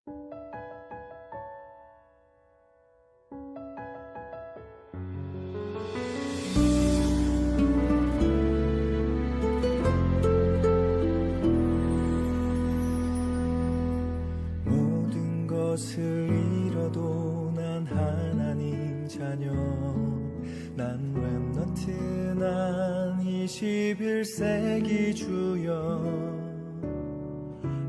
모든 것을 잃어도 난 하나님 자녀, 난 렘넌트, 난 21세기 주여.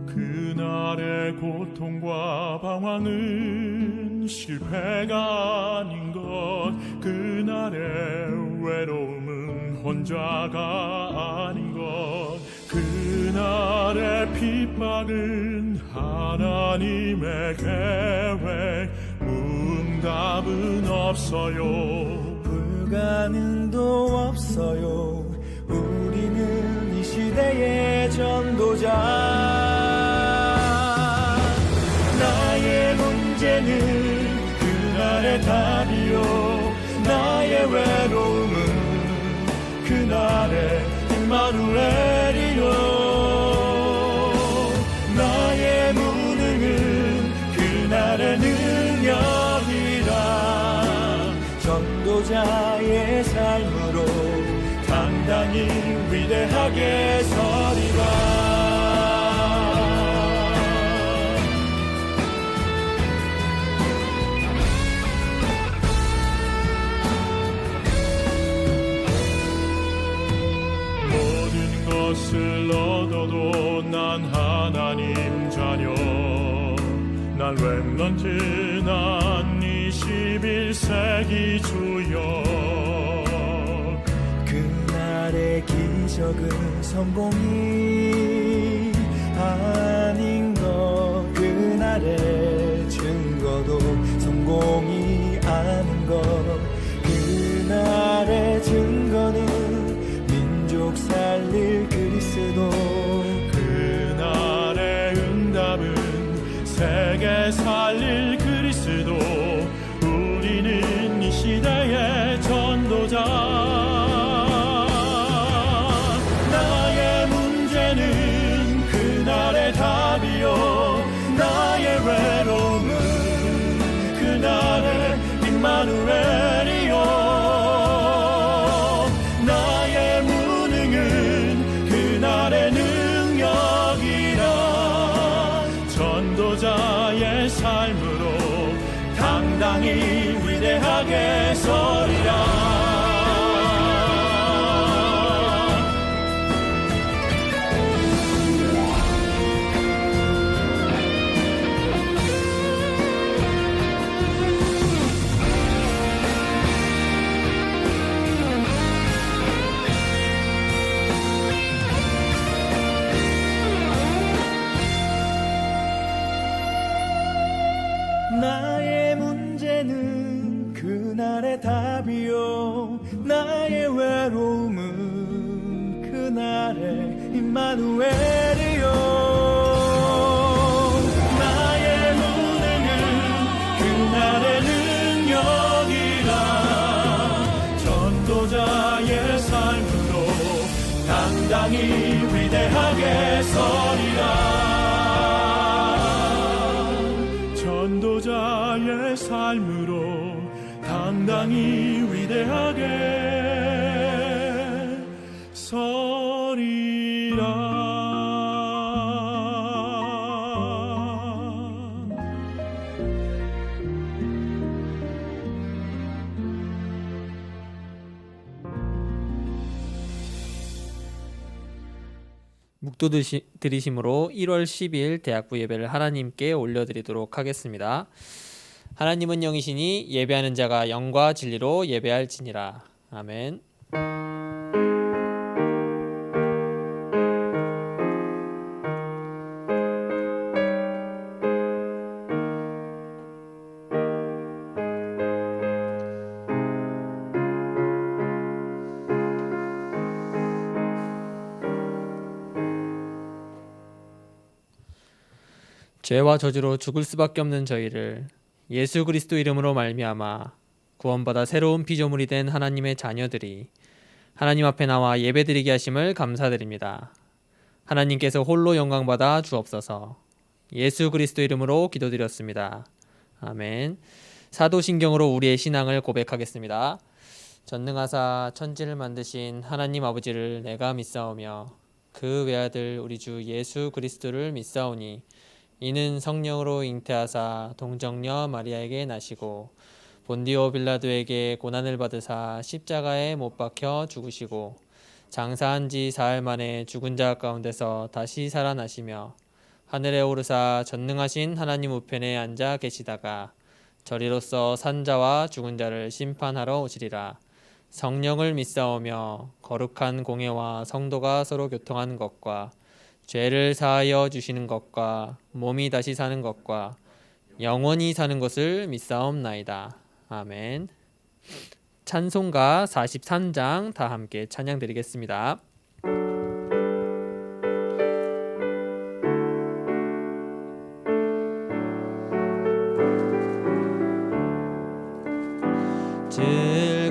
그날의 고통과 방황은 실패가 아닌 것, 그날의 외로움은 혼자가 아닌 것, 그날의 핍박은 하나님의 계획, 응답은 없어요, 불가능도 없어요. 우리는 이 시대의 전도자. 나의 문제는 그날의 답이요, 나의 외로움은 그날의 임마누엘이요, 나의 무능은 그날의 능력이라. 전도자의 삶으로 당당히 위대하게 서리라. 모든 것을 얻어도 난 하나님 자녀, 난 렘넌트, 난 21세기 주여. 그날의 기적은 성공이 아닌 것, 그날의 증거도 성공이 아닌 것, 그날의 증거는 민족 살릴 그리스도, 그날의 응답은 세계 살릴 그리스도. 우리는 이 시대의 전도자. 나의 문제는 그날의 답이요, 나의 외로움은 그날의 임마누엘이요, 나의 무능은 그날의 능력이라. 전도자의 삶으로 당당히 위대하게 서리라. 나의 문제는 그날의 답이요, 나의 외로움은 그날의 임마누엘이요, 나의 무능은 그날의 능력이라. 전도자의 삶으로 당당히 위대하게 서리라. 전도자의 삶으로 당당히 위대하게 서리라. 묵도 들이심으로 1월 10일 대학부 예배를 하나님께 올려드리도록 하겠습니다. 하나님은 영이시니 예배하는 자가 영과 진리로 예배할지니라. 아멘. 죄와 저주로 죽을 수밖에 없는 저희를 예수 그리스도 이름으로 말미암아 구원받아 새로운 피조물이 된 하나님의 자녀들이 하나님 앞에 나와 예배드리게 하심을 감사드립니다. 하나님께서 홀로 영광받아 주옵소서. 예수 그리스도 이름으로 기도드렸습니다. 아멘. 사도신경으로 우리의 신앙을 고백하겠습니다. 전능하사 천지를 만드신 하나님 아버지를 내가 믿사오며 그 외아들 우리 주 예수 그리스도를 믿사오니 이는 성령으로 잉태하사 동정녀 마리아에게 나시고 본디오 빌라도에게 고난을 받으사 십자가에 못 박혀 죽으시고 장사한 지 사흘 만에 죽은 자 가운데서 다시 살아나시며 하늘에 오르사 전능하신 하나님 우편에 앉아 계시다가 저리로서 산자와 죽은 자를 심판하러 오시리라. 성령을 믿사오며 거룩한 공예와 성도가 서로 교통하는 것과 죄를 사하여 주시는 것과 몸이 다시 사는 것과 영원히 사는 것을 믿사옵나이다. 아멘. 찬송가 43장 다 함께 찬양 드리겠습니다.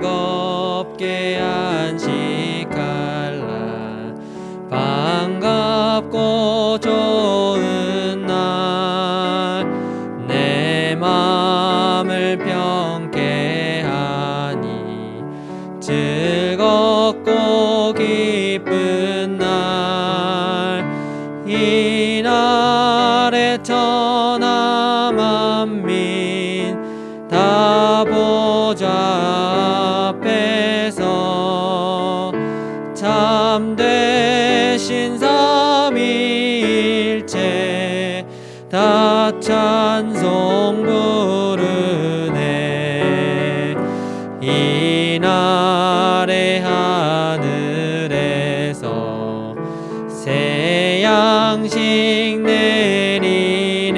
즐겁게 안식할 날 반갑고 좋은 날 내 맘을 평케 하니 즐겁고 기쁜 날 이 날에 천하 만민 다 보좌 앞에서 참되신 삼위일체 다 찬송 부르네. 이 날에 하늘에서 새 양식 내리네.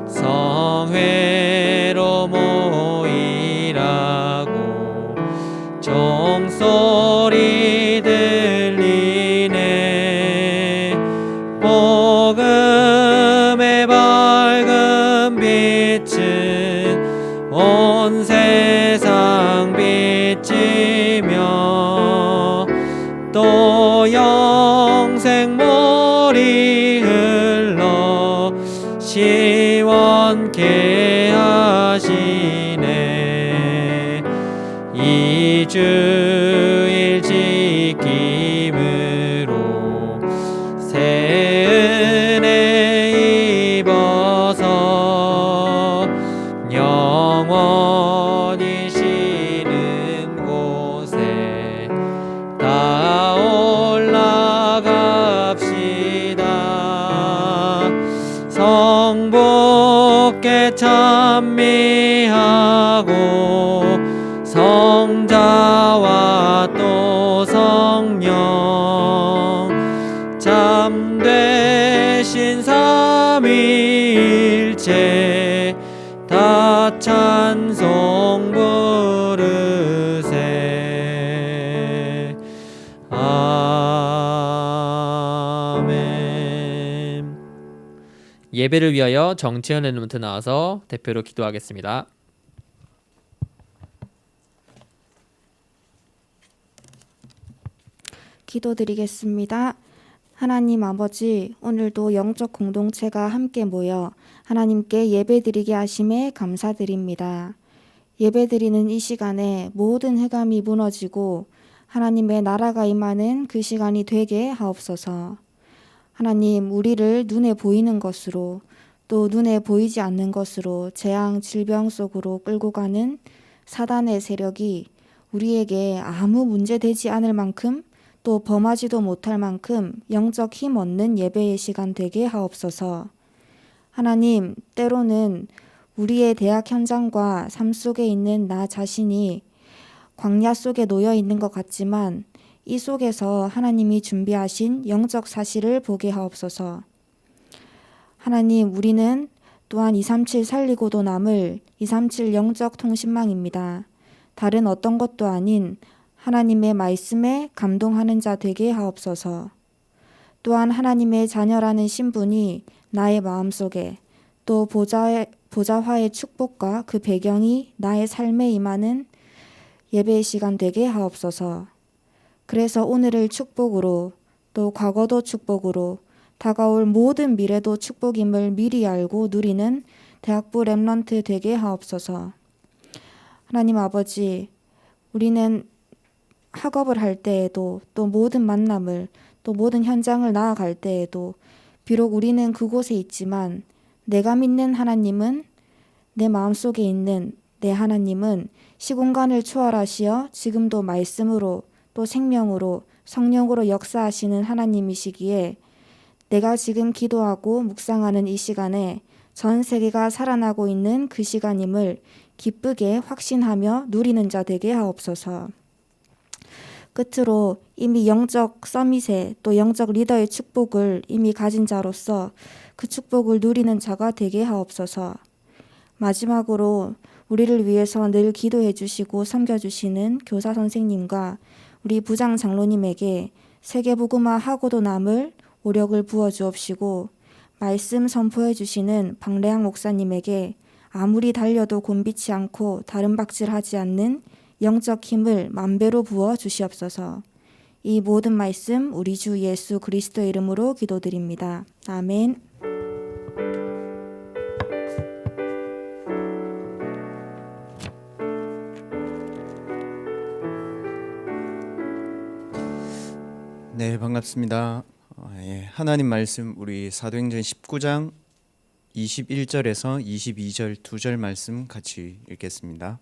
성회로 모이라고 종소리 들리네. 복음의 밝은 빛은 온 세상 비치며 또 영생 물이 흘러 시원케 하시네. 이 주일 지킴으로 새 은혜 입어서 영원히 쉬는 곳에 다 올라갑시다. 성부께 찬미하고 성자와 또 성령 참되신 삼위일체 다 찬송 부르세. 아멘. 예배를 위하여 정치현 랩런트 나와서 대표로 기도하겠습니다. 기도드리겠습니다. 하나님 아버지, 오늘도 영적 공동체가 함께 모여 하나님께 예배드리게 하심에 감사드립니다. 예배드리는 이 시간에 모든 흑암이 무너지고 하나님의 나라가 임하는 그 시간이 되게 하옵소서. 하나님, 우리를 눈에 보이는 것으로 또 눈에 보이지 않는 것으로 재앙, 질병 속으로 끌고 가는 사단의 세력이 우리에게 아무 문제되지 않을 만큼 또 범하지도 못할 만큼 영적 힘 얻는 예배의 시간 되게 하옵소서. 하나님, 때로는 우리의 대학 현장과 삶 속에 있는 나 자신이 광야 속에 놓여 있는 것 같지만 이 속에서 하나님이 준비하신 영적 사실을 보게 하옵소서. 하나님, 우리는 또한 237 살리고도 남을 237 영적 통신망입니다. 다른 어떤 것도 아닌 하나님의 말씀에 감동하는 자 되게 하옵소서. 또한 하나님의 자녀라는 신분이 나의 마음속에 또 보좌화의 축복과 그 배경이 나의 삶에 임하는 예배의 시간 되게 하옵소서. 그래서 오늘을 축복으로 또 과거도 축복으로 다가올 모든 미래도 축복임을 미리 알고 누리는 대학부 렘넌트 되게 하옵소서. 하나님 아버지, 우리는 학업을 할 때에도 또 모든 만남을 또 모든 현장을 나아갈 때에도 비록 우리는 그곳에 있지만 내가 믿는 하나님은 내 마음속에 있는 내 하나님은 시공간을 초월하시어 지금도 말씀으로 또 생명으로 성령으로 역사하시는 하나님이시기에 내가 지금 기도하고 묵상하는 이 시간에 전 세계가 살아나고 있는 그 시간임을 기쁘게 확신하며 누리는 자 되게 하옵소서. 끝으로 이미 영적 서밋에 또 영적 리더의 축복을 이미 가진 자로서 그 축복을 누리는 자가 되게 하옵소서. 마지막으로 우리를 위해서 늘 기도해 주시고 섬겨주시는 교사 선생님과 우리 부장 장로님에게 세계복음화 하고도 남을 오력을 부어 주옵시고 말씀 선포해 주시는 박래양 목사님에게 아무리 달려도 곤비치 않고 다름박질하지 않는 영적 힘을 만배로 부어 주시옵소서. 이 모든 말씀 우리 주 예수 그리스도의 이름으로 기도드립니다. 아멘. 네, 반갑습니다. 하나님 말씀 우리 사도행전 19장 21절에서 22절 2절 말씀 같이 읽겠습니다.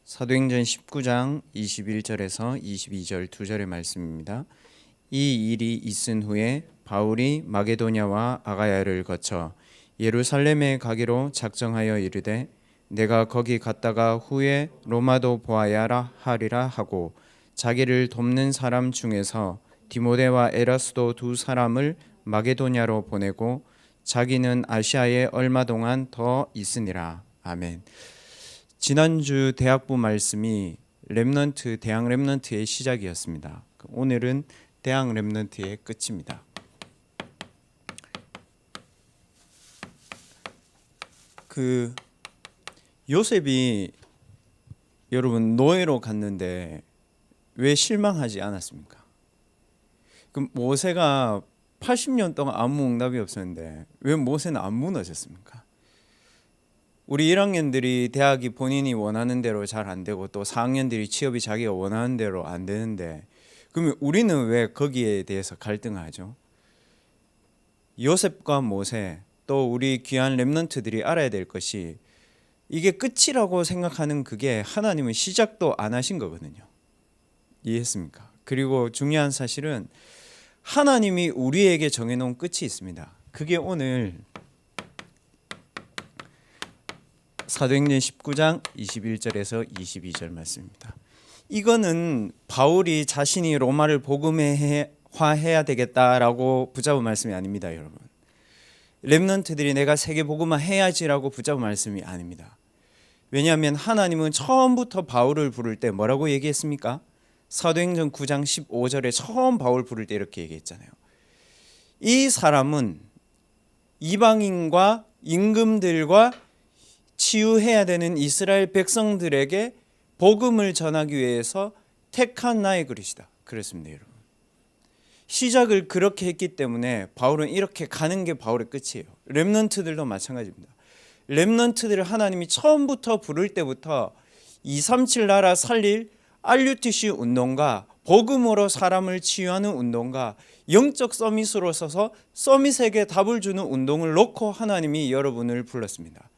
사도행전 19장 21절에서 22절 2절의 말씀입니다. 이 일이 있은 후에 바울이 마게도냐와 아가야를 거쳐 예루살렘에 가기로 작정하여 이르되 내가 거기 갔다가 후에 로마도 보아야 하리라 하고 자기를 돕는 사람 중에서 디모데와 에라스도 두 사람을 마게도냐로 보내고 자기는 아시아에 얼마 동안 더 있으니라. 아멘. 지난주 대학부 말씀이 렘넌트, 대학 렘넌트의 시작이었습니다. 오늘은 대학 렘넌트의 끝입니다. 요셉이 여러분 노예로 갔는데 왜 실망하지 않았습니까? 그럼 모세가 80년 동안 아무 응답이 없었는데 왜 모세는 안 무너졌습니까? 우리 1학년들이 대학이 본인이 원하는 대로 잘 안 되고 또 4학년들이 취업이 자기가 원하는 대로 안 되는데 그러면 우리는 왜 거기에 대해서 갈등하죠? 요셉과 모세 또 우리 귀한 렘넌트들이 알아야 될 것이 이게 끝이라고 생각하는 그게 하나님은 시작도 안 하신 거거든요. 이해했습니까? 그리고 중요한 사실은 하나님이 우리에게 정해놓은 끝이 있습니다. 그게 오늘 사도행전 19장 21절에서 22절 말씀입니다. 이거는 바울이 자신이 로마를 복음화해야 되겠다라고 붙잡은 말씀이 아닙니다, 여러분. 렘넌트들이 내가 세계 복음화해야지라고 붙잡은 말씀이 아닙니다. 왜냐하면 하나님은 처음부터 바울을 부를 때 뭐라고 얘기했습니까? 사도행전 9장 15절에 처음 바울 부를 때 이렇게 얘기했잖아요. 이 사람은 이방인과 임금들과 치유해야 되는 이스라엘 백성들에게 복음을 전하기 위해서 택한 나의 그릇이다. 그랬습니다, 여러분. 시작을 그렇게 했기 때문에 바울은 이렇게 가는 게 바울의 끝이에요. 렘넌트들도 마찬가지입니다. 렘넌트들을 하나님이 처음부터 부를 때부터 237 나라 살릴 RUTC 운동가, 복음으로 사람을 치유하는 운동가, 영적 서밋으로 서서 서밋에게 답을 주는 운동을 놓고 하나님이 여러분을 불렀습니다.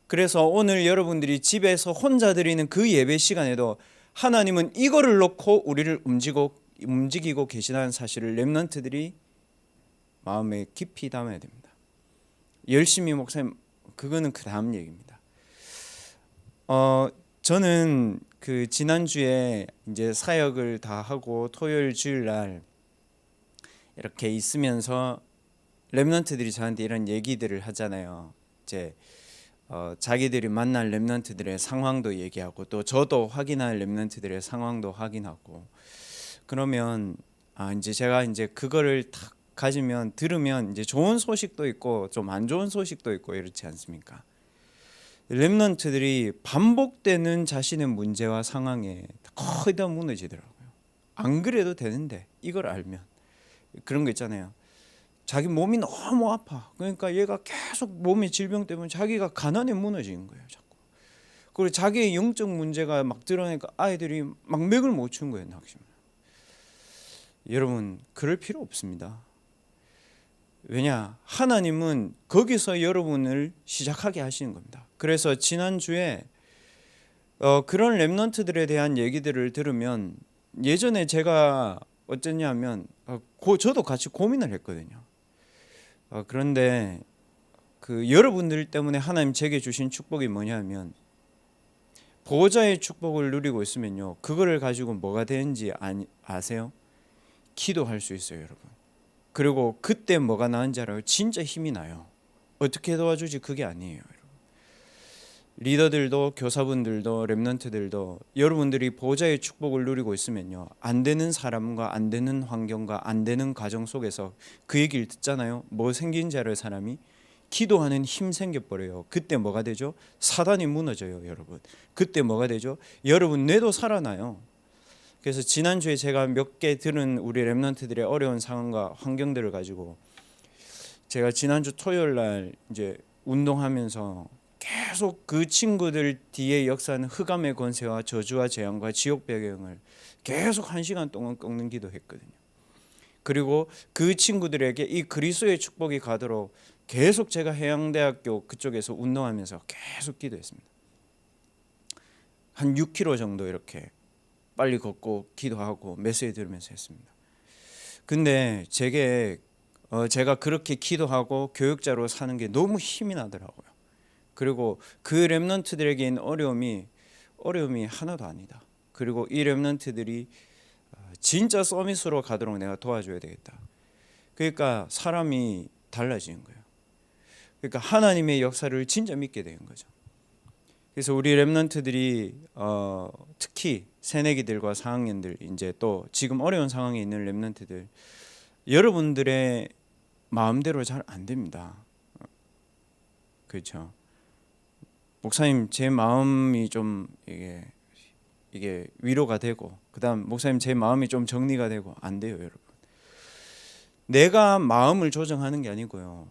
그래서 오늘 여러분들이 집에서 혼자 드리는 그 예배 시간에도 하나님은 이거를 놓고 우리를 움직이고 계시다는 사실을 렘넌트들이 마음에 깊이 담아야 됩니다. 열심히 목사님, 그거는 그 다음 얘기입니다. 저는 그 지난주에 이제 사역을 다 하고 토요일 주일 날 이렇게 있으면서 렘넌트들이 저한테 이런 얘기들을 하잖아요. 이제 자기들이 만날 렘넌트들의 상황도 얘기하고 또 저도 확인할 렘넌트들의 상황도 확인하고 그러면 이제 제가 이제 그거를 딱 가지면 들으면 이제 좋은 소식도 있고 좀 안 좋은 소식도 있고 이렇지 않습니까? 렘넌트들이 반복되는 자신의 문제와 상황에 거의 다 무너지더라고요. 안 그래도 되는데 이걸 알면 그런 거 있잖아요. 자기 몸이 너무 아파. 그러니까 얘가 계속 몸의 질병 때문에 자기가 가난에 무너지는 거예요. 자꾸. 그리고 자기의 영적 문제가 막 드러나니까 아이들이 막 맥을 못 추는 거예요. 낙심을. 여러분 그럴 필요 없습니다. 왜냐? 하나님은 거기서 여러분을 시작하게 하시는 겁니다. 그래서 지난주에 그런 렘넌트들에 대한 얘기들을 들으면 예전에 제가 어쨌냐면 저도 같이 고민을 했거든요. 그런데 그 여러분들 때문에 하나님 제게 주신 축복이 뭐냐면 보호자의 축복을 누리고 있으면요. 그거를 가지고 뭐가 되는지 아세요? 기도할 수 있어요, 여러분. 그리고 그때 뭐가 나은지 알아요? 진짜 힘이 나요. 어떻게 도와주지 그게 아니에요, 여러분. 리더들도 교사분들도 렘넌트들도 여러분들이 보호자의 축복을 누리고 있으면요. 안 되는 사람과 안 되는 환경과 안 되는 가정 속에서 그 얘기를 듣잖아요. 뭐 생긴지 알아요, 사람이? 기도하는 힘 생겨버려요. 그때 뭐가 되죠? 사단이 무너져요, 여러분. 그때 뭐가 되죠? 여러분 뇌도 살아나요. 그래서 지난주에 제가 몇 개 들은 우리 렘넌트들의 어려운 상황과 환경들을 가지고 제가 지난주 토요일 날 이제 운동하면서 계속 그 친구들 뒤에 역사하는 흑암의 권세와 저주와 재앙과 지옥 배경을 계속 1시간 동안 꺾는 기도했거든요. 그리고 그 친구들에게 이 그리스도의 축복이 가도록 계속 제가 해양대학교 그쪽에서 운동하면서 계속 기도했습니다. 한 6km 정도 이렇게 빨리 걷고 기도하고 메시지 들으면서 했습니다. 근데 제가 그렇게 기도하고 교육자로 사는 게 너무 힘이 나더라고요. 그리고 그 렘넌트들에게 있는 어려움이 하나도 아니다. 그리고 이 렘넌트들이 진짜 서밋으로 가도록 내가 도와줘야 되겠다. 그러니까 사람이 달라지는 거예요. 그러니까 하나님의 역사를 진짜 믿게 되는 거죠. 그래서 우리 렘넌트들이 특히 새내기들과 4학년들 이제 또 지금 어려운 상황에 있는 렘넌트들 여러분들의 마음대로 잘 안 됩니다. 그렇죠. 목사님 제 마음이 좀 이게 위로가 되고 그다음 목사님 제 마음이 좀 정리가 되고 안 돼요, 여러분. 내가 마음을 조정하는 게 아니고요.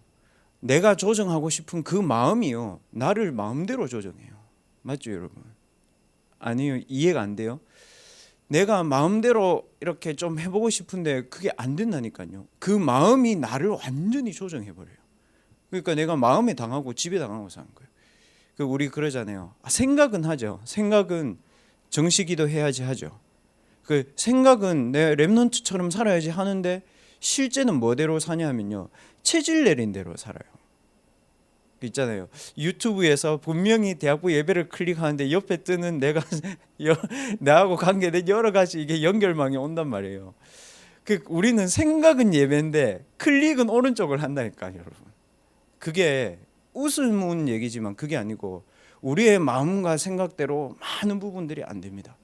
내가 조정하고 싶은 그 마음이요. 나를 마음대로 조정해요. 맞죠, 여러분? 아니요, 이해가 안 돼요. 내가 마음대로 이렇게 좀 해보고 싶은데 그게 안 된다니까요. 그 마음이 나를 완전히 조정해버려요. 그러니까 내가 마음에 당하고 집에 당하고 사는 거예요. 우리 그러잖아요. 생각은 하죠. 생각은 정시기도 해야지 하죠. 그 생각은 내 렘넌트처럼 살아야지 하는데 실제는 뭐대로 사냐면요. 체질 내린 대로 살아요. 있잖아요. 유튜브에서 분명히 대학부 예배를 클릭하는데 옆에 뜨는 나하고 관계된 여러 가지 이게 연결망이 온단 말이에요. 우리는 생각은 예배인데 클릭은 오른쪽을 한다니까요, 여러분. 그게 웃으면 얘기지만 그게 아니고 우리의 마음과 생각대로 많은 부분들이 안 됩니다.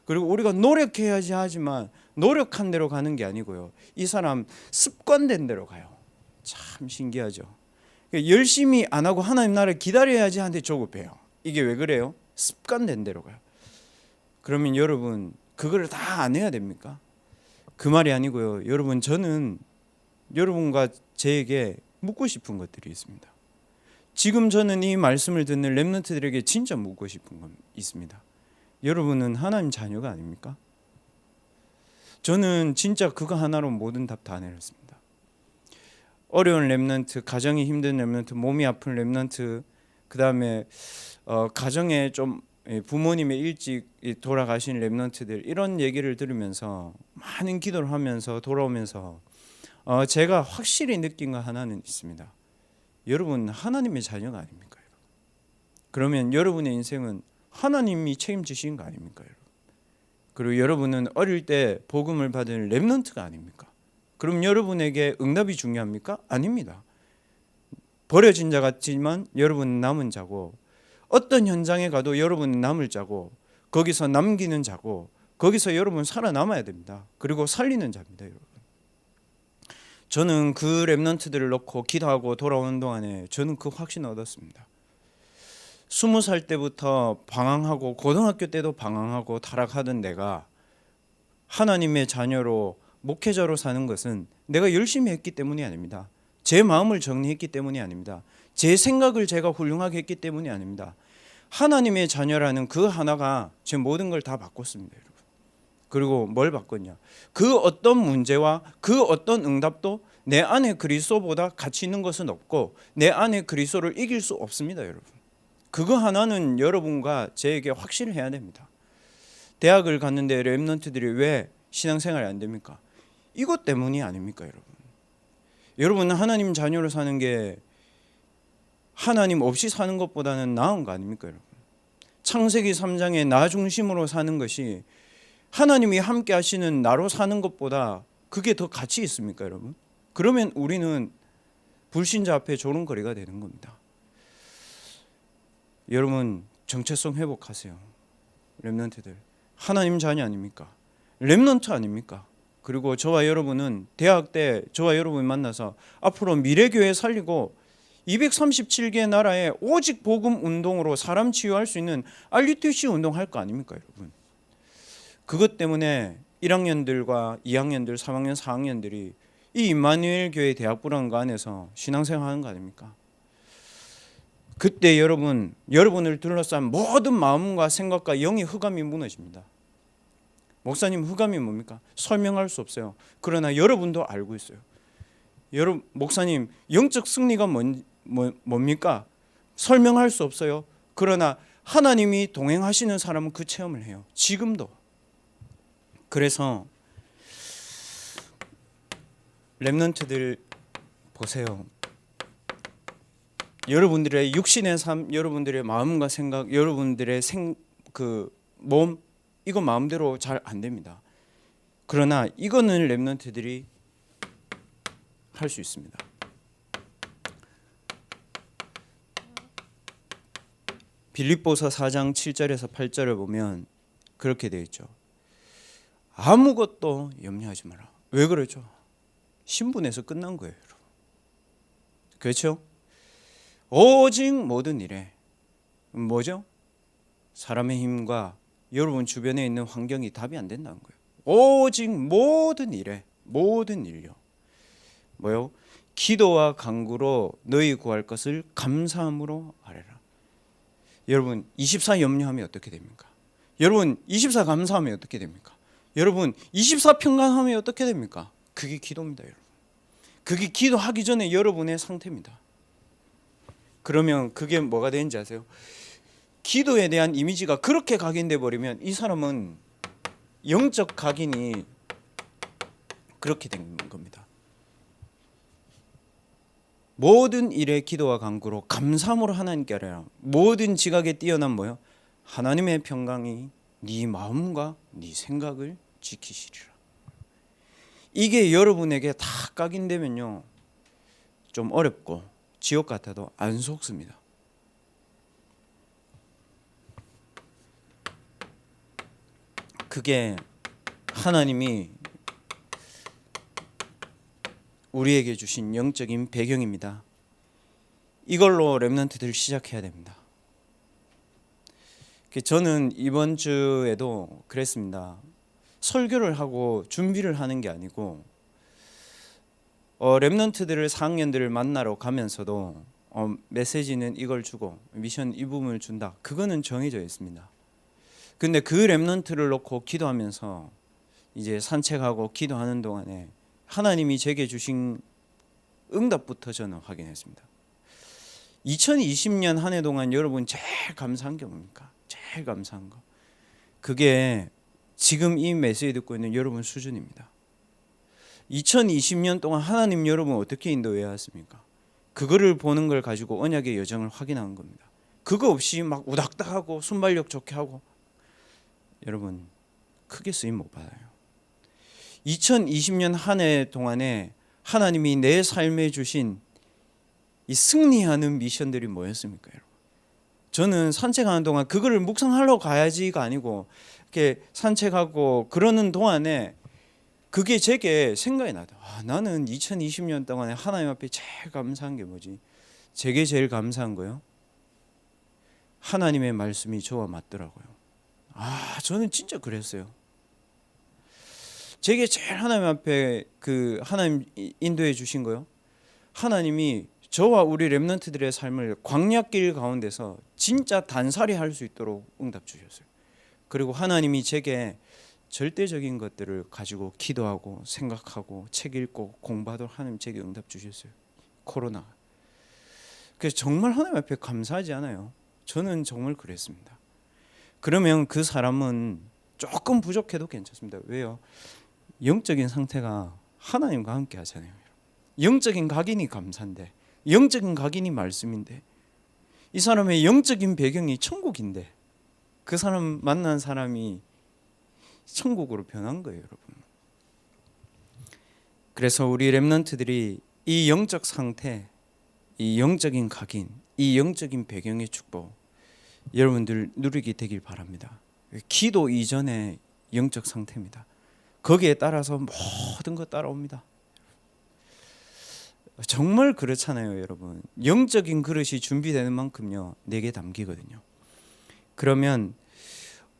그리고 우리가 노력해야지 하지만 노력한 대로 가는 게 아니고요. 이 사람 습관된 대로 가요. 참 신기하죠. 열심히 안 하고 하나님 나라를 기다려야지 하는데 조급해요. 이게 왜 그래요? 습관된 대로 가요. 그러면 여러분 그걸 다 안 해야 됩니까? 그 말이 아니고요. 여러분 저는 여러분과 제에게 묻고 싶은 것들이 있습니다. 지금 저는 이 말씀을 듣는 렘넌트들에게 진짜 묻고 싶은 건 있습니다. 여러분은 하나님 자녀가 아닙니까? 저는 진짜 그거 하나로 모든 답 다 내렸습니다. 어려운 렘넌트, 가정이 힘든 렘넌트, 몸이 아픈 렘넌트, 그 다음에 가정에 좀 부모님의 일찍 돌아가신 렘넌트들 이런 얘기를 들으면서 많은 기도를 하면서 돌아오면서 제가 확실히 느낀 거 하나는 있습니다. 여러분 하나님의 자녀가 아닙니까? 여러분? 그러면 여러분의 인생은 하나님이 책임지신 거 아닙니까? 여러분? 그리고 여러분은 어릴 때 복음을 받은 렘넌트가 아닙니까? 그럼 여러분에게 응답이 중요합니까? 아닙니다. 버려진 자 같지만 여러분은 남은 자고 어떤 현장에 가도 여러분은 남을 자고 거기서 남기는 자고 거기서 여러분 살아남아야 됩니다. 그리고 살리는 자입니다, 여러분. 저는 그 렘넌트들을 놓고 기도하고 돌아오는 동안에 저는 그 확신을 얻었습니다. 20살 때부터 방황하고 고등학교 때도 방황하고 타락하던 내가 하나님의 자녀로 목회자로 사는 것은 내가 열심히 했기 때문이 아닙니다. 제 마음을 정리했기 때문이 아닙니다. 제 생각을 제가 훌륭하게 했기 때문이 아닙니다. 하나님의 자녀라는 그 하나가 제 모든 걸 다 바꿨습니다, 여러분. 그리고 뭘 바꿨냐? 그 어떤 문제와 그 어떤 응답도 내 안에 그리스도보다 가치 있는 것은 없고 내 안에 그리스도를 이길 수 없습니다, 여러분. 그거 하나는 여러분과 저에게 확신을 해야 됩니다. 대학을 갔는데 렘넌트들이 왜 신앙생활이 안 됩니까? 이것 때문이 아닙니까, 여러분? 여러분, 하나님 자녀로 사는 게 하나님 없이 사는 것보다는 나은 거 아닙니까, 여러분? 창세기 3장에 나 중심으로 사는 것이 하나님이 함께 하시는 나로 사는 것보다 그게 더 가치 있습니까, 여러분? 그러면 우리는 불신자 앞에 조롱거리가 되는 겁니다. 여러분, 정체성 회복하세요. 렘넌트들, 하나님 자녀 아닙니까? 렘넌트 아닙니까? 그리고 저와 여러분은 대학 때 저와 여러분 만나서 앞으로 미래교회 살리고 237개 나라에 오직 복음 운동으로 사람 치유할 수 있는 RUTC 운동 할 거 아닙니까, 여러분? 그것 때문에 1학년들과 2학년들, 3학년, 4학년들이 이 임마누엘 교회 대학부랑가 안에서 신앙생활 하는 거 아닙니까? 그때 여러분을 둘러싼 모든 마음과 생각과 영의 흑암이 무너집니다. 목사님, 흑암이 뭡니까? 설명할 수 없어요. 그러나 여러분도 알고 있어요. 여러분, 목사님, 영적 승리가 뭡니까? 설명할 수 없어요. 그러나 하나님이 동행하시는 사람은 그 체험을 해요. 지금도. 그래서 렘넌트들 보세요. 여러분들의 육신의 삶, 여러분들의 마음과 생각, 여러분들의 몸, 이거 마음대로 잘 안 됩니다. 그러나 이거는 렘넌트들이 할 수 있습니다. 빌립보서 4장 7절에서 8절을 보면 그렇게 되어 있죠. 아무것도 염려하지 마라. 왜 그러죠? 신분에서 끝난 거예요, 여러분. 그렇죠? 오직 모든 일에 뭐죠? 사람의 힘과 여러분 주변에 있는 환경이 답이 안 된다는 거예요. 오직 모든 일에, 모든 일요. 뭐요? 기도와 간구로 너희 구할 것을 감사함으로 아뢰라. 여러분, 24 염려하면 어떻게 됩니까? 여러분, 24 감사하면 어떻게 됩니까? 여러분, 24 평강하면 어떻게 됩니까? 그게 기도입니다, 여러분. 그게 기도하기 전에 여러분의 상태입니다. 그러면 그게 뭐가 되는지 아세요? 기도에 대한 이미지가 그렇게 각인돼 버리면 이 사람은 영적 각인이 그렇게 된 겁니다. 모든 일에 기도와 간구로 감사함으로 하나님께 아뢰라. 모든 지각에 뛰어난 뭐요? 하나님의 평강이 네 마음과 네 생각을 지키시리라. 이게 여러분에게 다 각인되면요, 좀 어렵고 지옥 같아도 안 속습니다. 그게 하나님이 우리에게 주신 영적인 배경입니다. 이걸로 렘넌트들 시작해야 됩니다. 저는 이번 주에도 그랬습니다. 설교를 하고 준비를 하는 게 아니고 렘넌트들을 4학년들을 만나러 가면서도 메시지는 이걸 주고 미션 이 부분을 준다. 그거는 정해져 있습니다. 근데 그 렘넌트를 놓고 기도하면서 이제 산책하고 기도하는 동안에 하나님이 제게 주신 응답부터 저는 확인했습니다. 2020년 한 해 동안 여러분 제일 감사한 게 뭡니까? 제일 감사한 거. 그게 지금 이 메시지 듣고 있는 여러분 수준입니다. 2020년 동안 하나님 여러분 어떻게 인도해 왔습니까? 그거를 보는 걸 가지고 언약의 여정을 확인하는 겁니다. 그거 없이 막 우닥닥하고 순발력 좋게 하고 여러분 크게 쓰임 못 받아요. 2020년 한 해 동안에 하나님이 내 삶에 주신 이 승리하는 미션들이 뭐였습니까, 여러분? 저는 산책하는 동안 그거를 묵상하러 가야지가 아니고 이렇게 산책하고 그러는 동안에 그게 제게 생각이 나다. 나는 2020년 동안에 하나님 앞에 제일 감사한 게 뭐지? 제게 제일 감사한 거요? 하나님의 말씀이 저와 맞더라고요. 저는 진짜 그랬어요. 제게 제일 하나님 앞에 하나님 인도해 주신 거요. 하나님이 저와 우리 렘넌트들의 삶을 광야길 가운데서 진짜 단살이 할 수 있도록 응답 주셨어요. 그리고 하나님이 제게 절대적인 것들을 가지고 기도하고 생각하고 책 읽고 공부하도록 하나님 제게 응답 주셨어요. 코로나. 그래서 정말 하나님 앞에 감사하지 않아요? 저는 정말 그랬습니다. 그러면 그 사람은 조금 부족해도 괜찮습니다. 왜요? 영적인 상태가 하나님과 함께 하잖아요. 영적인 각인이 감사인데, 영적인 각인이 말씀인데, 이 사람의 영적인 배경이 천국인데 그 사람 만난 사람이 천국으로 변한 거예요, 여러분. 그래서 우리 렘넌트들이 이 영적 상태, 이 영적인 각인, 이 영적인 배경의 축복 여러분들 누리게 되길 바랍니다. 기도 이전의 영적 상태입니다. 거기에 따라서 모든 것 따라옵니다. 정말 그렇잖아요, 여러분. 영적인 그릇이 준비되는 만큼요, 내게 담기거든요. 그러면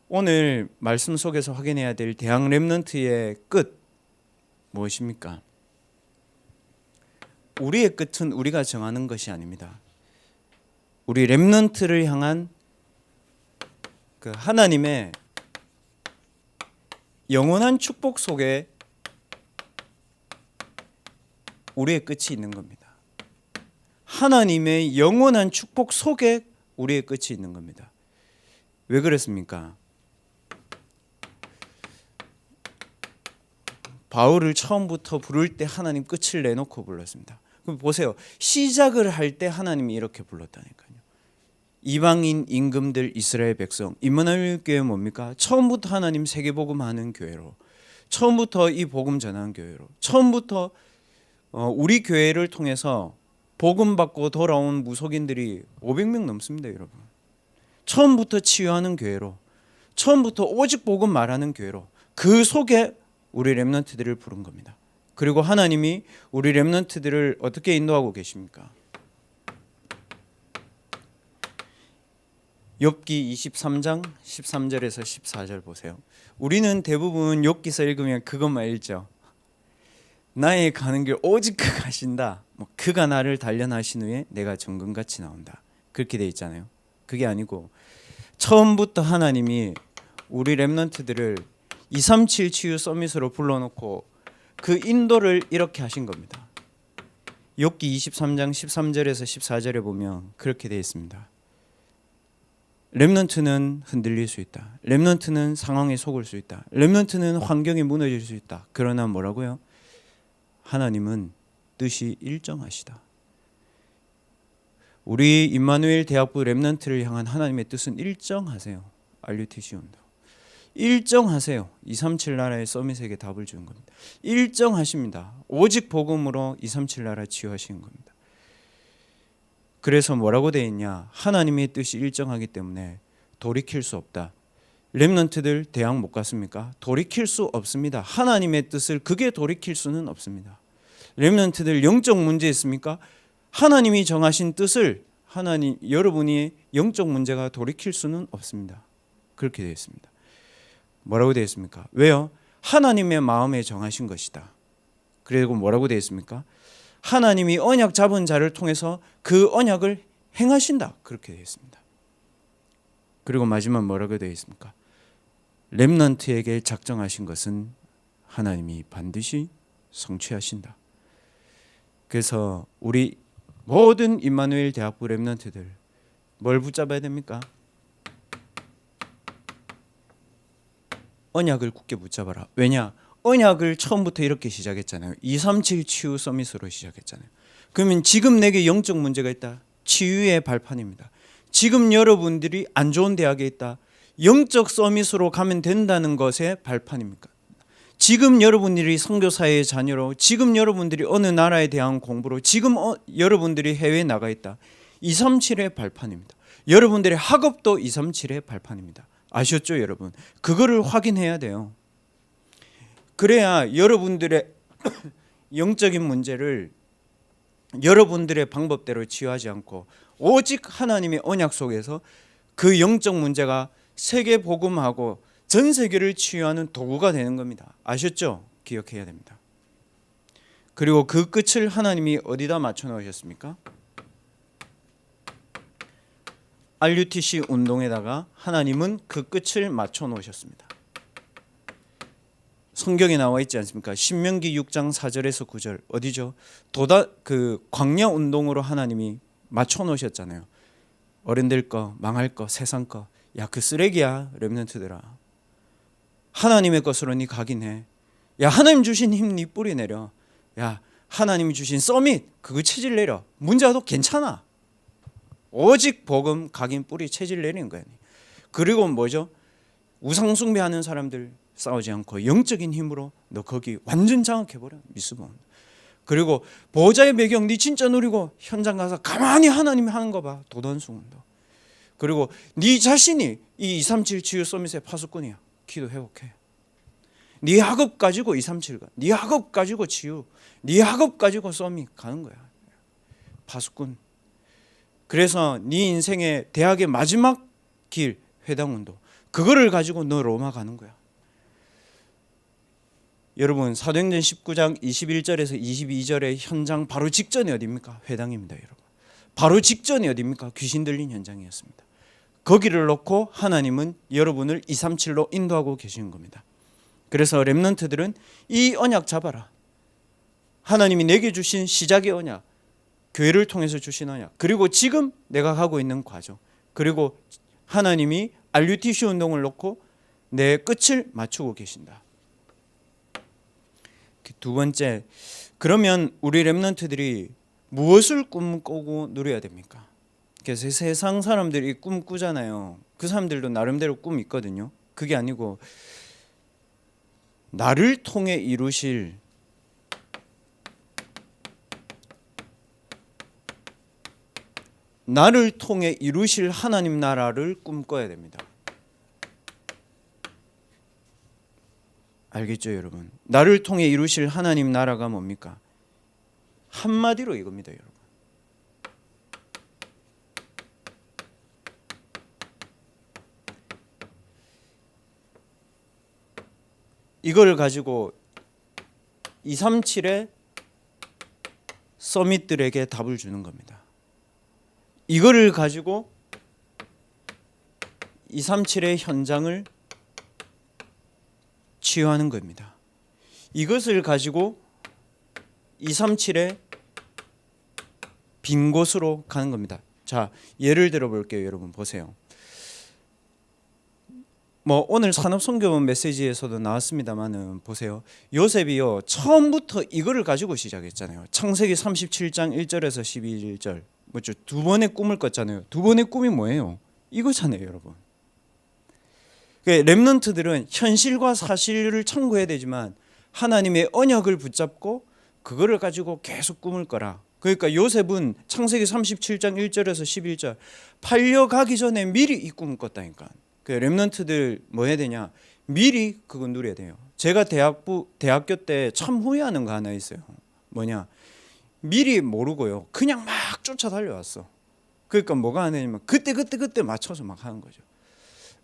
오늘 말씀 속에서 확인해야 될 대학 렘넌트의 끝 무엇입니까? 우리의 끝은 우리가 정하는 것이 아닙니다. 우리 렘넌트를 향한 그 하나님의 영원한 축복 속에 우리의 끝이 있는 겁니다. 하나님의 영원한 축복 속에 우리의 끝이 있는 겁니다. 왜 그랬습니까? 바울을 처음부터 부를 때 하나님 끝을 내놓고 불렀습니다. 그럼 보세요. 시작을 할 때 하나님이 이렇게 불렀다니까요. 이방인 임금들 이스라엘 백성. 임마누엘 교회 뭡니까? 처음부터 하나님 세계복음하는 교회로, 처음부터 이 복음 전하는 교회로, 처음부터 우리 교회를 통해서 복음 받고 돌아온 무속인들이 500명 넘습니다, 여러분. 처음부터 치유하는 교회로, 처음부터 오직 복음 말하는 교회로, 그 속에 우리 렘넌트들을 부른 겁니다. 그리고 하나님이 우리 렘넌트들을 어떻게 인도하고 계십니까? 욥기 23장 13절에서 14절 보세요. 우리는 대부분 욥기서 읽으면 그것만 읽죠. 나의 가는 길 오직 그가 하신다. 그가 나를 단련하신 후에 내가 정금같이 나온다. 그렇게 돼 있잖아요. 그게 아니고 처음부터 하나님이 우리 렘넌트들을 237 치유 서밋으로 불러놓고 그 인도를 이렇게 하신 겁니다. 욥기 23장 13절에서 14절에 보면 그렇게 되어 있습니다. 렘넌트는 흔들릴 수 있다. 렘넌트는 상황에 속을 수 있다. 렘넌트는 환경에 무너질 수 있다. 그러나 뭐라고요? 하나님은 뜻이 일정하시다. 우리 임마누엘 대학부 렘넌트를 향한 하나님의 뜻은 일정하세요. 알류티시온도 일정하세요. 237 나라의 서밋에게 답을 주는 겁니다. 일정하십니다. 오직 복음으로 237 나라 치유하시는 겁니다. 그래서 뭐라고 되어 있냐? 하나님의 뜻이 일정하기 때문에 돌이킬 수 없다. 렘넌트들 대학 못 갔습니까? 돌이킬 수 없습니다. 하나님의 뜻을 그게 돌이킬 수는 없습니다. 렘넌트들 영적 문제 있습니까? 하나님이 정하신 뜻을 여러분이 영적 문제가 돌이킬 수는 없습니다. 그렇게 되어 있습니다. 뭐라고 되어 있습니까? 왜요? 하나님의 마음에 정하신 것이다. 그리고 뭐라고 되어 있습니까? 하나님이 언약 잡은 자를 통해서 그 언약을 행하신다. 그렇게 되어 있습니다. 그리고 마지막 뭐라고 되어 있습니까? 렘넌트에게 작정하신 것은 하나님이 반드시 성취하신다. 그래서 우리 모든 임마누엘 대학부 렘넌트들 뭘 붙잡아야 됩니까? 언약을 굳게 붙잡아라. 왜냐? 언약을 처음부터 이렇게 시작했잖아요. 237 치유 서밋으로 시작했잖아요. 그러면 지금 내게 영적 문제가 있다. 치유의 발판입니다. 지금 여러분들이 안 좋은 대학에 있다. 영적 서밋으로 가면 된다는 것의 발판입니까? 지금 여러분들이 선교사의 자녀로, 지금 여러분들이 어느 나라에 대한 공부로, 지금 여러분들이 해외에 나가 있다. 237의 발판입니다. 여러분들의 학업도 237의 발판입니다. 아셨죠, 여러분? 그거를 확인해야 돼요. 그래야 여러분들의 영적인 문제를 여러분들의 방법대로 치유하지 않고 오직 하나님의 언약 속에서 그 영적 문제가 세계 복음하고 전 세계를 치유하는 도구가 되는 겁니다. 아셨죠? 기억해야 됩니다. 그리고 그 끝을 하나님이 어디다 맞춰 놓으셨습니까? RUTC 운동에다가 하나님은 그 끝을 맞춰 놓으셨습니다. 성경에 나와 있지 않습니까? 신명기 6장 4절에서 9절 어디죠? 광야 운동으로 하나님이 맞춰 놓으셨잖아요. 어른들 거, 망할 거, 세상 거, 야 그 쓰레기야 렘넌트들아. 하나님의 것으로 니 가긴 해. 야 하나님 주신 힘 니 뿌리 내려. 야 하나님이 주신 서밋 그거 체질 내려. 문제도 괜찮아. 오직 복음 각인 뿌리 체질 내리는 거야. 그리고 뭐죠? 우상 숭배하는 사람들 싸우지 않고 영적인 힘으로 너 거기 완전 장악해버려. 미스본. 그리고 보호자의 배경 네 진짜 누리고 현장 가서 가만히 하나님이 하는 거 봐. 도단숭도. 그리고 네 자신이 이 237 치유 서밋의 파수꾼이야. 기도 회복해. 네 학업 가지고 237 가. 네 학업 가지고 치유. 네 학업 가지고 서밋 가는 거야. 파수꾼. 그래서 네 인생의 대학의 마지막 길 회당운동 그거를 가지고 너 로마 가는 거야. 여러분 사도행전 19장 21절에서 22절의 현장 바로 직전이 어디입니까? 회당입니다. 여러분. 바로 직전이 어디입니까? 귀신 들린 현장이었습니다. 거기를 놓고 하나님은 여러분을 237로 인도하고 계시는 겁니다. 그래서 렘넌트들은 이 언약 잡아라. 하나님이 내게 주신 시작의 언약, 교회를 통해서 주신 언약, 그리고 지금 내가 가고 있는 과정, 그리고 하나님이 RUTC 운동을 놓고 내 끝을 맞추고 계신다. 두 번째, 그러면 우리 렘넌트들이 무엇을 꿈꾸고 누려야 됩니까? 그래서 세상 사람들이 꿈 꾸잖아요. 그 사람들도 나름대로 꿈이 있거든요. 그게 아니고 나를 통해 이루실 하나님 나라를 꿈꿔야 됩니다. 알겠죠, 여러분? 나를 통해 이루실 하나님 나라가 뭡니까? 한마디로 이겁니다, 여러분. 이걸 가지고 237의 서밋들에게 답을 주는 겁니다. 이거를 가지고 237의 현장을 치유하는 겁니다. 이것을 가지고 237의 빈 곳으로 가는 겁니다. 자, 예를 들어 볼게요. 여러분 보세요. 오늘 산업선교본 메시지에서도 나왔습니다만은 보세요. 요셉이요 처음부터 이거를 가지고 시작했잖아요. 창세기 37장 1절에서 11절 뭐죠? 두 번의 꿈을 꿨잖아요. 두 번의 꿈이 뭐예요? 이거잖아요, 여러분. 렘넌트들은 현실과 사실을 참고해야 되지만 하나님의 언약을 붙잡고 그거를 가지고 계속 꿈을 꿔라. 그러니까 요셉은 창세기 37장 1절에서 11절 팔려가기 전에 미리 이 꿈을 꿨다니까. 렘넌트들 뭐 해야 되냐? 미리 그거 누려야 돼요. 제가 대학교 때 참 후회하는 거 하나 있어요. 뭐냐? 미리 모르고요. 그냥 막 쫓아 달려왔어. 그러니까 뭐가 안 되냐면 그때 맞춰서 막 하는 거죠.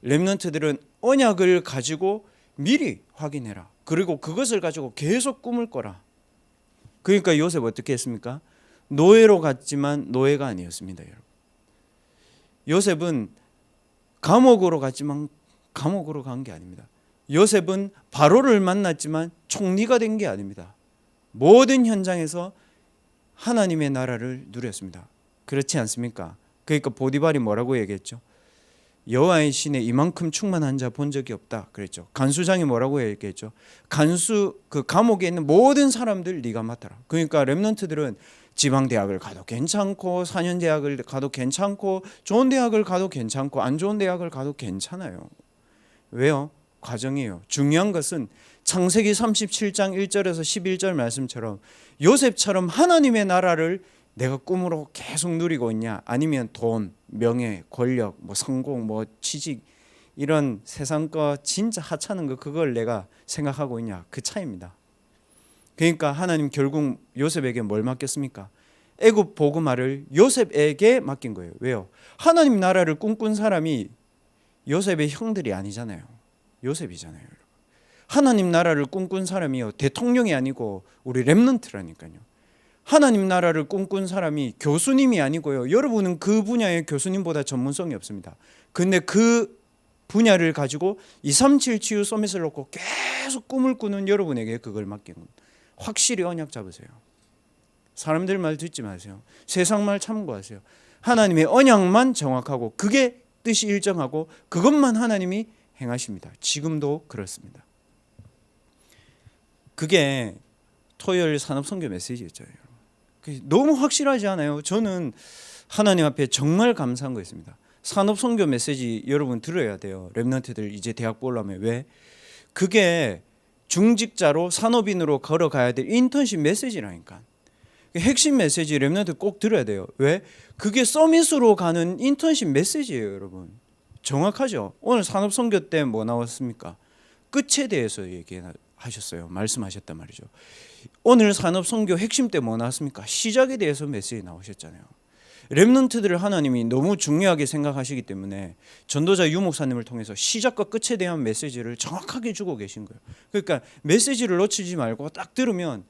렘넌트들은 언약을 가지고 미리 확인해라. 그리고 그것을 가지고 계속 꿈을 꿔라. 그러니까 요셉 어떻게 했습니까? 노예로 갔지만 노예가 아니었습니다, 여러분. 요셉은 감옥으로 갔지만 감옥으로 간 게 아닙니다. 요셉은 바로를 만났지만 총리가 된 게 아닙니다. 모든 현장에서 하나님의 나라를 누렸습니다. 그렇지 않습니까? 그러니까 보디발이 뭐라고 얘기했죠? 여호와의 신에 이만큼 충만한 자 본 적이 없다 그랬죠. 간수장이 뭐라고 얘기했죠? 그 감옥에 있는 모든 사람들 네가 맡아라. 그러니까 렘넌트들은 지방 대학을 가도 괜찮고 4년 대학을 가도 괜찮고 좋은 대학을 가도 괜찮고 안 좋은 대학을 가도 괜찮아요. 왜요? 과정이에요. 중요한 것은 창세기 37장 1절에서 11절 말씀처럼 요셉처럼 하나님의 나라를 내가 꿈으로 계속 누리고 있냐, 아니면 돈, 명예, 권력, 성공, 취직 이런 세상 거 진짜 하찮은 거 그걸 내가 생각하고 있냐, 그 차이입니다. 그러니까 하나님 결국 요셉에게 뭘 맡겼습니까? 애굽 보고마를 요셉에게 맡긴 거예요. 왜요? 하나님 나라를 꿈꾼 사람이 요셉의 형들이 아니잖아요. 요셉이잖아요. 하나님 나라를 꿈꾼 사람이요 대통령이 아니고 우리 렘넌트라니까요. 하나님 나라를 꿈꾼 사람이 교수님이 아니고요. 여러분은 그 분야의 교수님보다 전문성이 없습니다. 근데 그 분야를 가지고 237 치유 서밋을 놓고 계속 꿈을 꾸는 여러분에게 그걸 맡긴 겁니다. 확실히 언약 잡으세요. 사람들 말 듣지 마세요. 세상 말 참고하세요. 하나님의 언약만 정확하고 그게 뜻이 일정하고 그것만 하나님이 행하십니다. 지금도 그렇습니다. 그게 토요일 산업선교 메시지였죠. 너무 확실하지 않아요? 저는 하나님 앞에 정말 감사한 거 있습니다. 산업선교 메시지 여러분 들어야 돼요. 렘넌트들 이제 대학 보려면. 왜? 그게 중직자로 산업인으로 걸어가야 될 인턴십 메시지라니까. 핵심 메시지 렘넌트 꼭 들어야 돼요. 왜? 그게 서밋으로 가는 인턴십 메시지예요, 여러분. 정확하죠? 오늘 산업선교 때 뭐 나왔습니까? 끝에 대해서 얘기하셨어요. 말씀하셨단 말이죠. 오늘 산업선교 핵심 때 뭐 나왔습니까? 시작에 대해서 메시지 나오셨잖아요. 렘넌트들을 하나님이 너무 중요하게 생각하시기 때문에 전도자 유목사님을 통해서 시작과 끝에 대한 메시지를 정확하게 주고 계신 거예요. 그러니까 메시지를 놓치지 말고 딱 들으면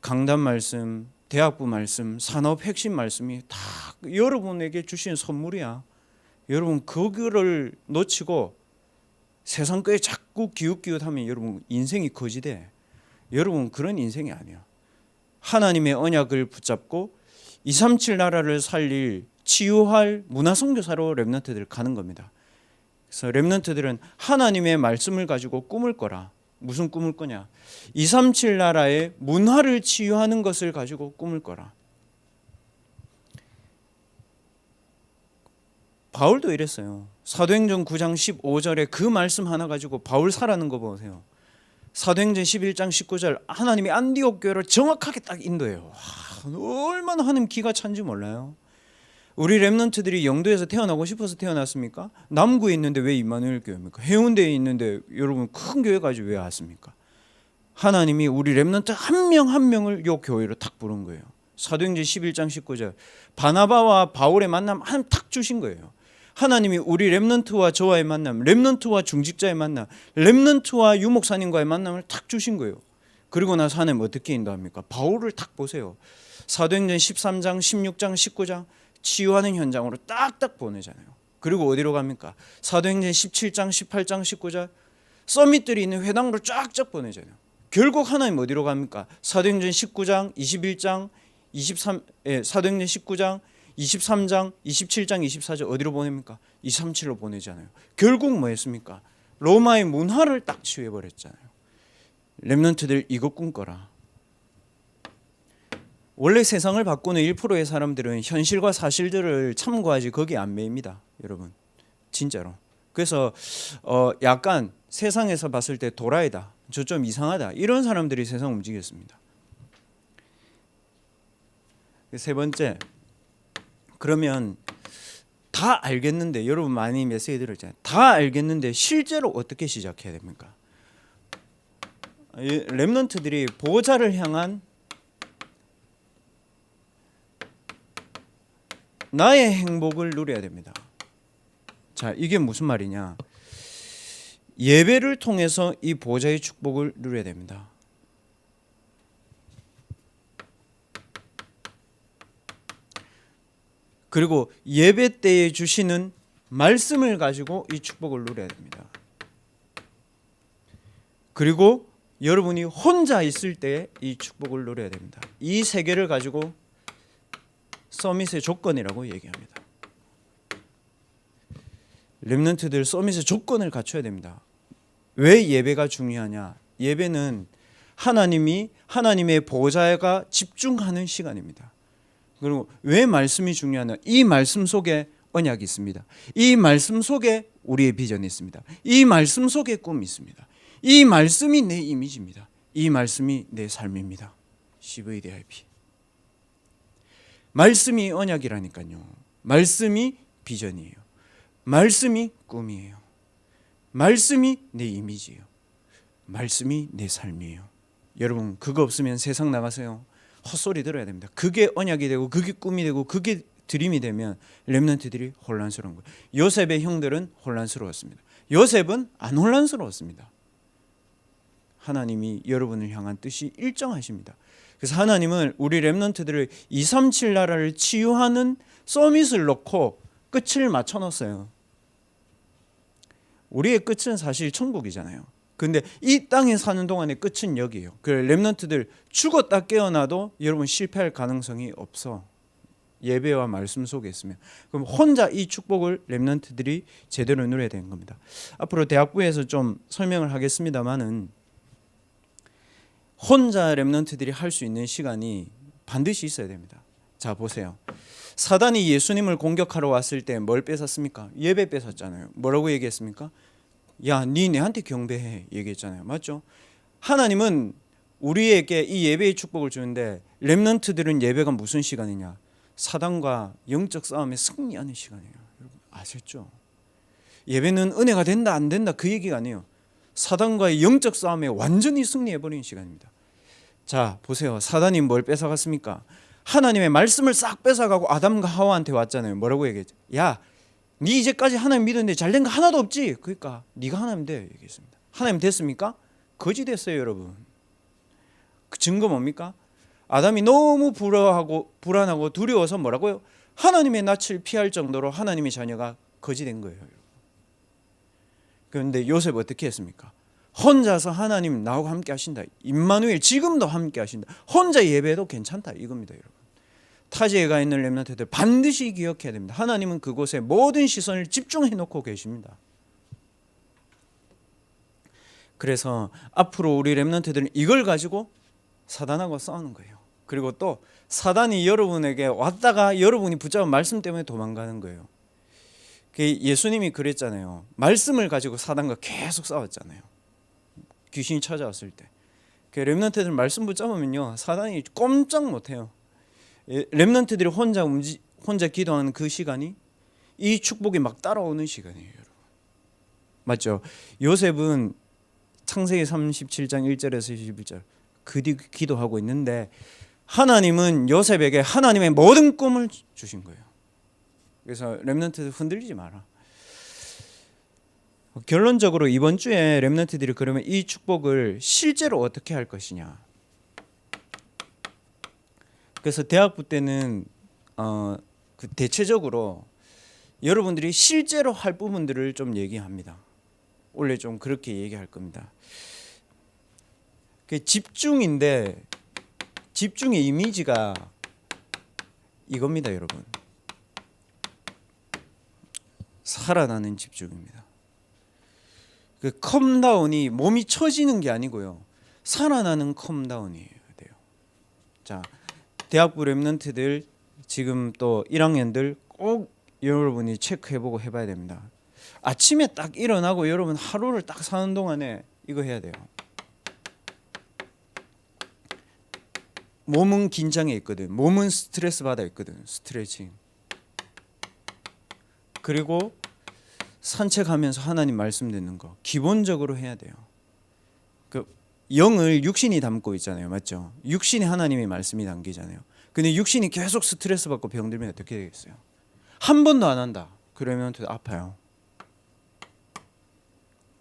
강단 말씀, 대학부 말씀, 산업 핵심 말씀이 다 여러분에게 주신 선물이야. 여러분 그거를 놓치고 세상 거에 자꾸 기웃기웃하면 여러분 인생이 거지돼. 여러분 그런 인생이 아니야. 하나님의 언약을 붙잡고 237 나라를 살릴 치유할 문화선교사로 렘넌트들 가는 겁니다. 그래서 렘넌트들은 하나님의 말씀을 가지고 꿈을 꿔라. 무슨 꿈을 꾸냐? 237 나라의 문화를 치유하는 것을 가지고 꿈을 꿔라. 바울도 이랬어요. 사도행전 9장 15절에 그 말씀 하나 가지고 바울 살아는 거 보세요. 사도행전 11장 19절 하나님이 안디옥 교회를 정확하게 딱 인도해요. 얼마나 하나님 기가 찬지 몰라요. 우리 렘넌트들이 영도에서 태어나고 싶어서 태어났습니까? 남구에 있는데 왜 임마누엘 교회입니까? 해운대에 있는데 여러분 큰 교회 가지고 왜 왔습니까? 하나님이 우리 렘넌트 한 명 한 명을 요 교회로 탁 부른 거예요. 사도행전 11장 19절 바나바와 바울의 만남 한 탁 주신 거예요. 하나님이 우리 렘넌트와 저와의 만남, 렘넌트와 중직자의 만남, 렘넌트와 유목사님과의 만남을 탁 주신 거예요. 그리고 나서 하나님 어떻게 인도합니까? 바울을 탁 보세요. 사도행전 13장, 16장, 19장 치유하는 현장으로 딱딱 보내잖아요. 그리고 어디로 갑니까? 사도행전 17장, 18장, 19장 서밋들이 있는 회당으로 쫙쫙 보내잖아요. 결국 하나님 어디로 갑니까? 사도행전 19장, 21장, 23, 사도행전 19장, 23장, 27장, 24장 어디로 보냅니까? 237로 보내잖아요. 결국 뭐 했습니까? 로마의 문화를 딱 치유해버렸잖아요. 렘넌트들 이거 꿈꿔라. 원래 세상을 바꾸는 1%의 사람들은 현실과 사실들을 참고하지 거기에 안 매입니다. 여러분 진짜로. 그래서 약간 세상에서 봤을 때 도라이다, 저 좀 이상하다 이런 사람들이 세상 움직였습니다. 세 번째, 그러면 다 알겠는데 여러분 많이 메시지 들었잖아요. 다 알겠는데 실제로 어떻게 시작해야 됩니까? 렘넌트들이 보호자를 향한 나의 행복을 누려야 됩니다. 자, 이게 무슨 말이냐? 예배를 통해서 이 보호자의 축복을 누려야 됩니다. 그리고 예배 때에 주시는 말씀을 가지고 이 축복을 누려야 됩니다. 그리고 여러분이 혼자 있을 때 이 축복을 누려야 됩니다. 이 세 개를 가지고 서밋의 조건이라고 얘기합니다. 렘넌트들 서밋의 조건을 갖춰야 됩니다. 왜 예배가 중요하냐? 예배는 하나님의 보호자가 집중하는 시간입니다. 그리고 왜 말씀이 중요하냐? 이 말씀 속에 언약이 있습니다. 이 말씀 속에 우리의 비전이 있습니다. 이 말씀 속에 꿈이 있습니다. 이 말씀이 내 이미지입니다. 이 말씀이 내 삶입니다. CVDIP. 말씀이 언약이라니까요. 말씀이 비전이에요. 말씀이 꿈이에요. 말씀이 내 이미지예요. 말씀이 내 삶이에요. 여러분 그거 없으면 세상 나가세요. 헛소리 들어야 됩니다. 그게 언약이 되고 그게 꿈이 되고 그게 드림이 되면 렘넌트들이 혼란스러운 거예요. 요셉의 형들은 혼란스러웠습니다. 요셉은 안 혼란스러웠습니다. 하나님이 여러분을 향한 뜻이 일정하십니다. 그래서 하나님은 우리 렘넌트들을 237 나라를 치유하는 서밋을 놓고 끝을 맞춰 놓았어요. 우리의 끝은 사실 천국이잖아요. 근데 이 땅에 사는 동안의 끝은 여기예요. 그 렘넌트들 죽었다 깨어나도 여러분 실패할 가능성이 없어. 예배와 말씀 속에 있으면. 그럼 혼자 이 축복을 렘넌트들이 제대로 누려야 되는 겁니다. 앞으로 대학부에서 좀 설명을 하겠습니다만은 혼자 렘넌트들이 할 수 있는 시간이 반드시 있어야 됩니다. 자, 보세요. 사단이 예수님을 공격하러 왔을 때 뭘 뺏었습니까? 예배 뺏었잖아요. 뭐라고 얘기했습니까? 야, 니 내한테 경배해 얘기했잖아요. 맞죠? 하나님은 우리에게 이 예배의 축복을 주는데 렘넌트들은 예배가 무슨 시간이냐? 사단과 영적 싸움에 승리하는 시간이에요. 여러분 아셨죠? 예배는 은혜가 된다 안 된다 그 얘기가 아니에요. 사단과의 영적 싸움에 완전히 승리해버리는 시간입니다. 자, 보세요. 사단이 뭘 뺏어갔습니까? 하나님의 말씀을 싹 뺏어가고 아담과 하와한테 왔잖아요. 뭐라고 얘기했죠? 야, 네 이제까지 하나님 믿었는데 잘된 거 하나도 없지? 그러니까 네가 하나님 돼 얘기했습니다. 하나님 됐습니까? 거지 됐어요, 여러분. 그 증거 뭡니까? 아담이 너무 불안하고 두려워서 뭐라고요? 하나님의 낯을 피할 정도로 하나님의 자녀가 거지 된 거예요. 그런데 요셉 어떻게 했습니까? 혼자서 하나님 나하고 함께 하신다. 임마누엘 지금도 함께 하신다. 혼자 예배도 괜찮다 이겁니다, 여러분. 타지에 가 있는 렘넌트들 반드시 기억해야 됩니다. 하나님은 그곳에 모든 시선을 집중해 놓고 계십니다. 그래서 앞으로 우리 렘넌트들은 이걸 가지고 사단하고 싸우는 거예요. 그리고 또 사단이 여러분에게 왔다가 여러분이 붙잡은 말씀 때문에 도망가는 거예요. 예수님이 그랬잖아요. 말씀을 가지고 사단과 계속 싸웠잖아요. 귀신이 찾아왔을 때. 렘넌트들 말씀 붙잡으면요 사단이 꼼짝 못해요. 렘넌트들이 혼자 기도하는 그 시간이 이 축복이 막 따라오는 시간이에요, 여러분. 맞죠? 요셉은 창세기 37장 1절에서 11절 그 뒤 기도하고 있는데 하나님은 요셉에게 하나님의 모든 꿈을 주신 거예요. 그래서 렘넌트들 흔들리지 마라. 결론적으로 이번 주에 렘넌트들이 그러면 이 축복을 실제로 어떻게 할 것이냐. 그래서 대학부 때는 대체적으로 여러분들이 실제로 할 부분들을 좀 얘기합니다. 원래 좀 그렇게 얘기할 겁니다. 집중인데 집중의 이미지가 이겁니다, 여러분. 살아나는 집중입니다. 그 컴다운이 몸이 처지는 게 아니고요. 살아나는 컴다운이에요. 자, 대학부 렘넌트들 지금 또 1학년들 꼭 여러분이 체크해보고 해봐야 됩니다. 아침에 딱 일어나고 여러분 하루를 딱 사는 동안에 이거 해야 돼요. 몸은 긴장해 있거든. 몸은 스트레스 받아 있거든. 스트레칭. 그리고 산책하면서 하나님 말씀 듣는 거 기본적으로 해야 돼요. 그 영을 육신이 담고 있잖아요, 맞죠? 육신에 하나님의 말씀이 담기잖아요. 근데 육신이 계속 스트레스 받고 병들면 어떻게 되겠어요? 한 번도 안 한다. 그러면 또 아파요.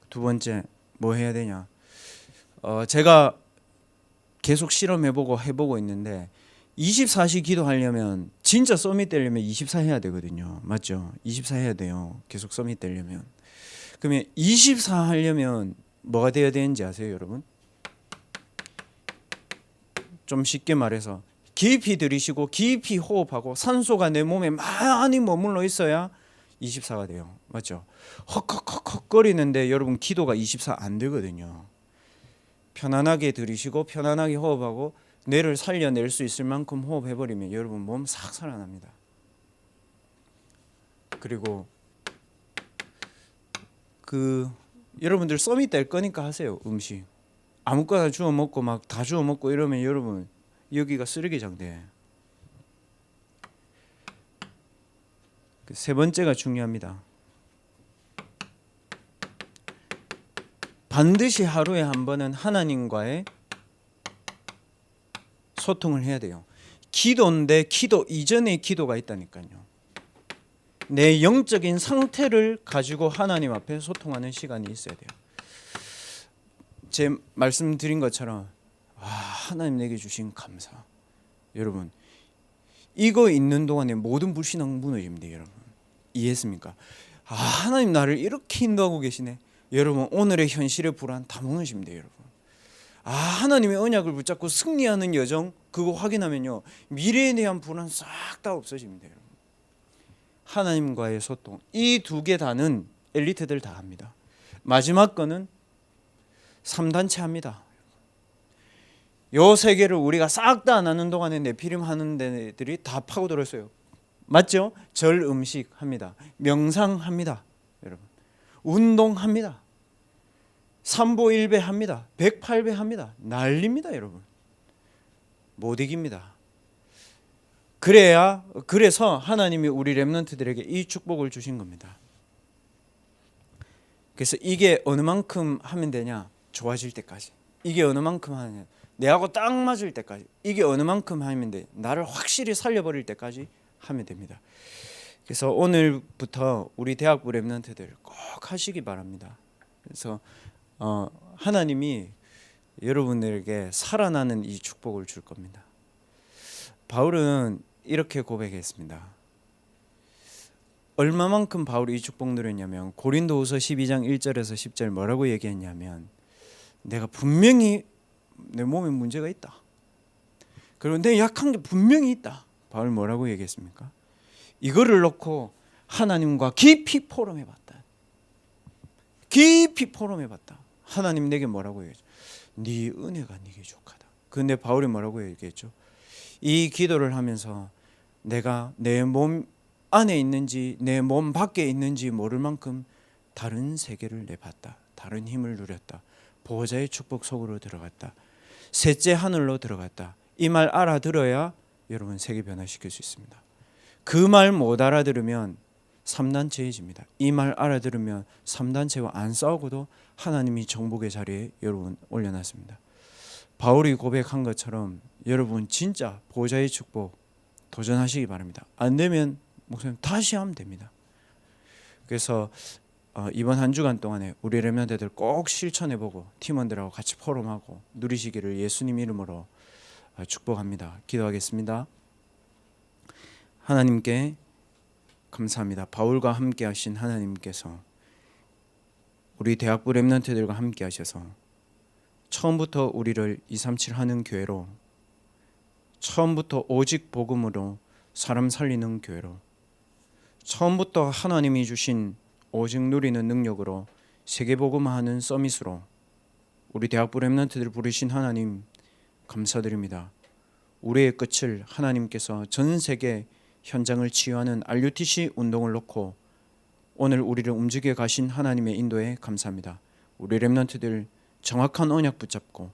두 번째 뭐 해야 되냐? 제가 계속 실험해보고 해보고 있는데 24시 기도하려면 진짜 서밋 되려면 24 해야 되거든요. 맞죠? 24 해야 돼요. 계속 서밋 되려면. 그러면 24 하려면 뭐가 돼야 되는지 아세요, 여러분? 좀 쉽게 말해서 깊이 들이쉬고 깊이 호흡하고 산소가 내 몸에 많이 머물러 있어야 24가 돼요. 맞죠? 헉헉헉헉 거리는데 여러분 기도가 24 안 되거든요. 편안하게 들이쉬고 편안하게 호흡하고 뇌를 살려낼 수 있을 만큼 호흡해버리면 여러분 몸 싹 살아납니다. 그리고 여러분들 서밋 될 거니까 하세요. 음식 아무거나 주워 먹고 막 다 주워 먹고 이러면 여러분 여기가 쓰레기장 돼. 세 번째가 중요합니다. 반드시 하루에 한 번은 하나님과의 소통을 해야 돼요. 기도인데 기도 이전의 기도가 있다니까요. 내 영적인 상태를 가지고 하나님 앞에 소통하는 시간이 있어야 돼요. 제 말씀드린 것처럼 하나님 내게 주신 감사. 여러분 이거 있는 동안에 모든 불신앙 무너집니다. 여러분 이해했습니까? 하나님 나를 이렇게 인도하고 계시네. 여러분 오늘의 현실의 불안 다 무너집니다. 여러분 하나님의 언약을 붙잡고 승리하는 여정 그거 확인하면요 미래에 대한 불안 싹 다 없어집니다. 여러분 하나님과의 소통 이 두 개 다는 엘리트들 다 합니다. 마지막 거는 3단체 합니다. 요 세 개를 우리가 싹 다 안 하는 동안에 네피림 하는 데들이 다 파고들었어요. 맞죠? 절 음식 합니다. 명상합니다. 여러분 운동합니다. 3보 1배 합니다. 108배 합니다. 난립니다. 여러분 못 이깁니다. 그래서 하나님이 우리 렘넌트들에게 이 축복을 주신 겁니다. 그래서 이게 어느 만큼 하면 되냐? 좋아질 때까지. 이게 어느 만큼 하느냐? 내하고 딱 맞을 때까지. 이게 어느 만큼 하면 돼? 나를 확실히 살려버릴 때까지 하면 됩니다. 그래서 오늘부터 우리 대학부 렘넌트들 꼭 하시기 바랍니다. 그래서 하나님이 여러분들에게 살아나는 이 축복을 줄 겁니다. 바울은 이렇게 고백했습니다. 얼마만큼 바울이 이 축복 누렸냐면 고린도후서 12장 1절에서 10절 뭐라고 얘기했냐면 내가 분명히 내 몸에 문제가 있다. 그리고 내 약한 게 분명히 있다. 바울 뭐라고 얘기했습니까? 이거를 놓고 하나님과 깊이 포럼해봤다. 깊이 포럼해봤다. 하나님 내게 뭐라고 얘기했죠? 네 은혜가 네게 족하다. 근데 바울이 뭐라고 얘기했죠? 이 기도를 하면서 내가 내 몸 안에 있는지 내 몸 밖에 있는지 모를 만큼 다른 세계를 내봤다. 다른 힘을 누렸다. 보호자의 축복 속으로 들어갔다. 셋째 하늘로 들어갔다. 이 말 알아들어야 여러분 세계 변화시킬 수 있습니다. 그 말 못 알아들으면 3단체해집니다. 이 말 알아들으면 3단체와 안 싸우고도 하나님이 정복의 자리에 여러분 올려놨습니다. 바울이 고백한 것처럼 여러분 진짜 보호자의 축복 도전하시기 바랍니다. 안 되면 목사님 다시 하면 됩니다. 그래서 이번 한 주간 동안에 우리 렘넌트들 꼭 실천해보고 팀원들하고 같이 포럼하고 누리시기를 예수님 이름으로 축복합니다. 기도하겠습니다. 하나님께 감사합니다. 바울과 함께 하신 하나님께서 우리 대학부 렘넌트들과 함께 하셔서 처음부터 우리를 237 하는 교회로 처음부터 오직 복음으로 사람 살리는 교회로 처음부터 하나님이 주신 오직 누리는 능력으로 세계복음화하는 서밋으로 우리 대학부 렘넌트들 부르신 하나님 감사드립니다. 우리의 끝을 하나님께서 전 세계 현장을 치유하는 RUTC 운동을 놓고 오늘 우리를 움직여 가신 하나님의 인도에 감사합니다. 우리 렘넌트들 정확한 언약 붙잡고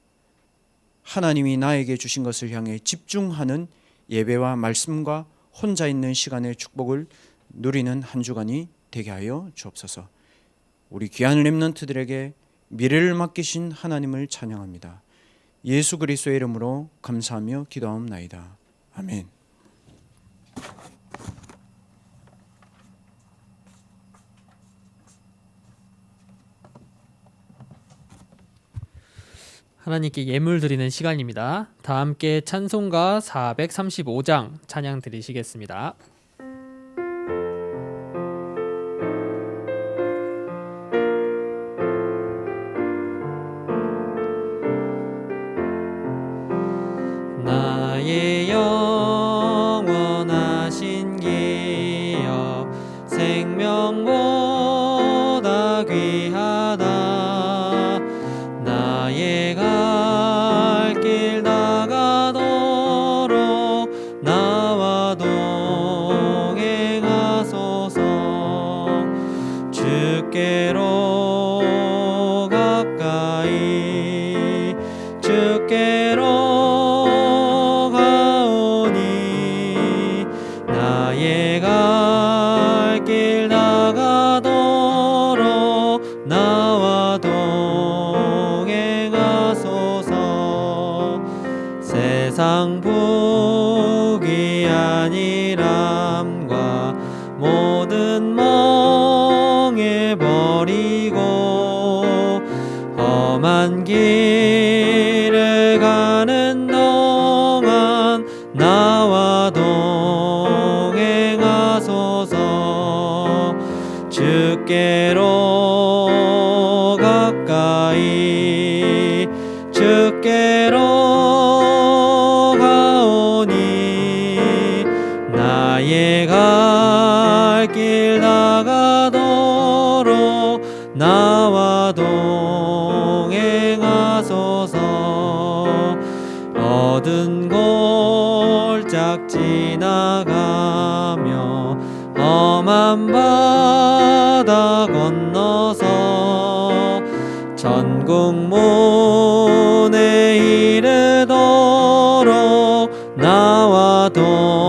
하나님이 나에게 주신 것을 향해 집중하는 예배와 말씀과 혼자 있는 시간의 축복을 누리는 한 주간이 되게 하여 주옵소서. 우리 귀한 렘넌트들에게 미래를 맡기신 하나님을 찬양합니다. 예수 그리스도의 이름으로 감사하며 기도하옵나이다. 아멘. 하나님께 예물 드리는 시간입니다. 다 함께 찬송가 435장 찬양 드리시겠습니다. 나의 영원하신 기업 생명보다 귀하다. 나의 갈 길 나가도록 나와 동행하소서. 주께로 가까이 주께로 가오니 나의 갈 길 나가도록 나와 동행하소서. 세상 부귀아니람과 모든 멍해 버리고 험한 길을 가는 동안 나와 동행하소서. 주께로 가까이 주께로 가오니 나의 갈 길 나가도록 나와 동행하소서. 어두운 골짝 지나가며 험한 바다 건너서 천국문에 이르도록 나와 동행하소서.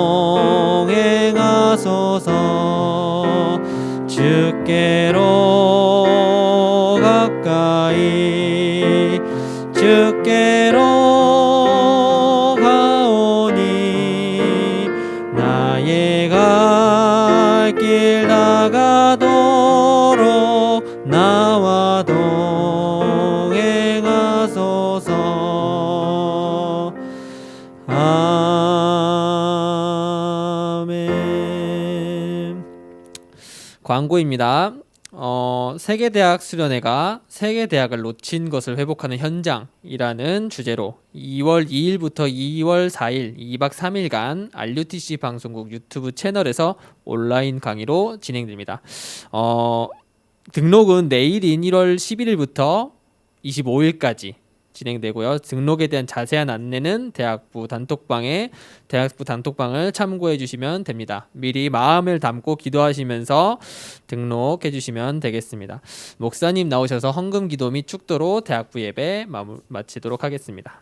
주께로 가까이 주께로 가오니 나의 갈 길 나가도록 나와 동행하소서. 아멘. 광고입니다. 세계대학 수련회가 세계대학을 놓친 것을 회복하는 현장이라는 주제로 2월 2일부터 2월 4일 2박 3일간 RUTC 방송국 유튜브 채널에서 온라인 강의로 진행됩니다. 등록은 내일인 1월 11일부터 25일까지 진행되고요. 등록에 대한 자세한 안내는 대학부 단톡방을 참고해 주시면 됩니다. 미리 마음을 담고 기도하시면서 등록해 주시면 되겠습니다. 목사님 나오셔서 헌금 기도 및 축도로 대학부 예배 마치도록 하겠습니다.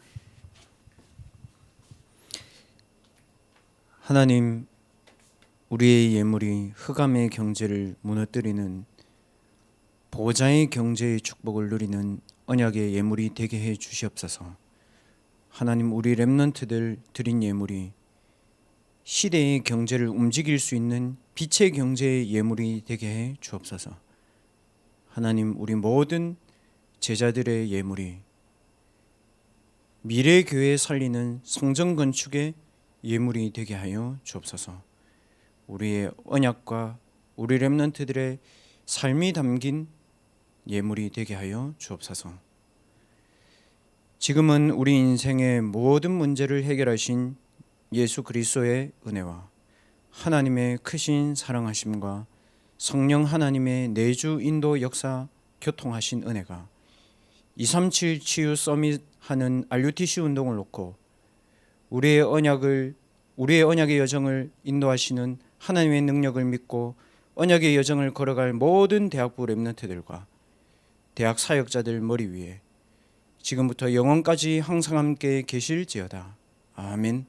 하나님, 우리의 예물이 흑암의 경제를 무너뜨리는 보좌의 경제의 축복을 누리는 언약의 예물이 되게 해 주시옵소서. 하나님, 우리 렘넌트들 드린 예물이 시대의 경제를 움직일 수 있는 빛의 경제의 예물이 되게 해 주옵소서. 하나님, 우리 모든 제자들의 예물이 미래 교회 살리는 성전 건축의 예물이 되게 하여 주옵소서. 우리의 언약과 우리 렘넌트들의 삶이 담긴 예물이 되게 하여 주옵소서. 지금은 우리 인생의 모든 문제를 해결하신 예수 그리스도의 은혜와 하나님의 크신 사랑하심과 성령 하나님의 내주 인도 역사 교통하신 은혜가 237 치유 서밋 하는 RUTC 운동을 놓고 우리의 언약의 여정을 인도하시는 하나님의 능력을 믿고 언약의 여정을 걸어갈 모든 대학부 렘넌트들과 대학 사역자들 머리 위에 지금부터 영원까지 항상 함께 계실지어다. 아멘.